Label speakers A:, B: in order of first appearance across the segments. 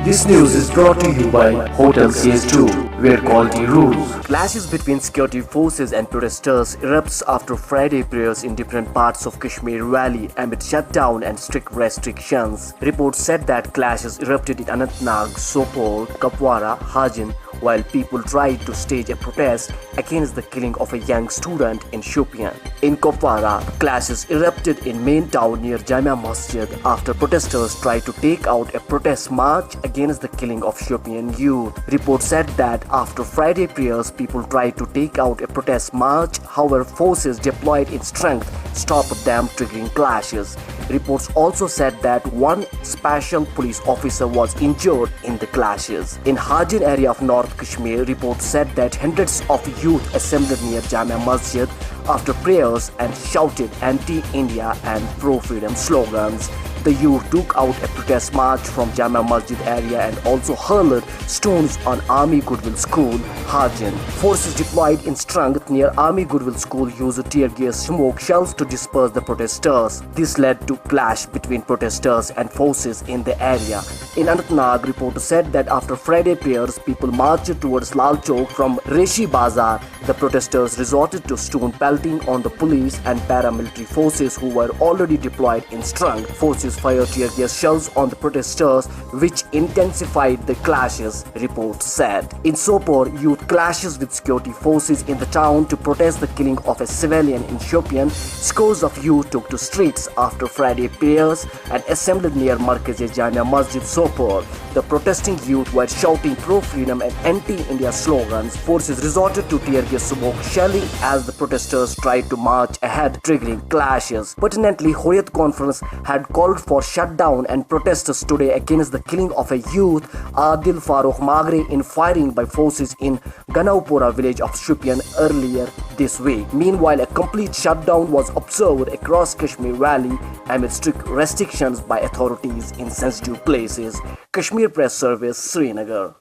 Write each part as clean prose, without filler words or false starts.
A: This news is brought to you by Hotel CS2, where quality rules.
B: Clashes between security forces and protesters erupts after Friday prayers in different parts of Kashmir Valley amid shutdown and strict restrictions. Reports said that clashes erupted in Anantnag, Sopore, Kupwara, Hajin, while people tried to stage a protest against the killing of a young student in Shopian. In Kupwara, clashes erupted in main town near Jamia Masjid after protesters tried to take out a protest march against the killing of Shopian youth. Reports said that after Friday prayers, people tried to take out a protest march, however forces deployed in strength stopped them, triggering clashes. Reports also said that one special police officer was injured in the clashes. In Hajin area of North Kashmir, reports said that hundreds of youth assembled near Jamia Masjid after prayers and shouted anti-India and pro-freedom slogans. The youth took out a protest march from Jamia Masjid area and also hurled stones on Army Goodwill School, Hajin. Forces deployed in strength near Army Goodwill School used tear gas smoke shells to disperse the protesters. This led to clash between protesters and forces in the area. In Anantnag, reporters said that after Friday prayers, people marched towards Lal Chowk from Reshi Bazar. The protesters resorted to stone pelting on the police and paramilitary forces who were already deployed in strength. Forces fired tear gas shells on the protesters, which intensified the clashes, reports said. In Sopore, youth clashes with security forces in the town to protest the killing of a civilian in Shopian. Scores of youth took to streets after Friday prayers and assembled near Markaz-e Jamia Masjid Sopore. The protesting youth were shouting pro-freedom and anti-India slogans. Forces resorted to tear gas smoke shelling as the protesters tried to march ahead, triggering clashes. Pertinently, Hurriyat Conference had called for shutdown and protesters today against the killing of a youth, Adil Farooq Magre, in firing by forces in Ganaupura village of Shopian earlier this week. Meanwhile, a complete shutdown was observed across Kashmir Valley amid strict restrictions by authorities in sensitive places. Kashmir Press Service, Srinagar.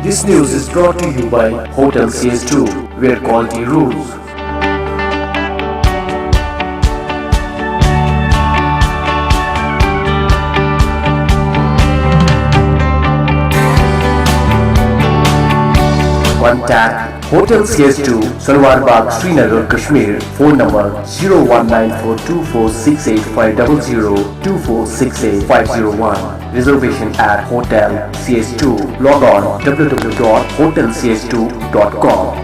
A: This news is brought to you by Hotel CS2, where quality rules. Contact Hotel CS2, Salwar Bagh, Srinagar, Kashmir. Phone number 0194246850 2468 Reservation at Hotel CS2. Log on www.hotelcs2.com.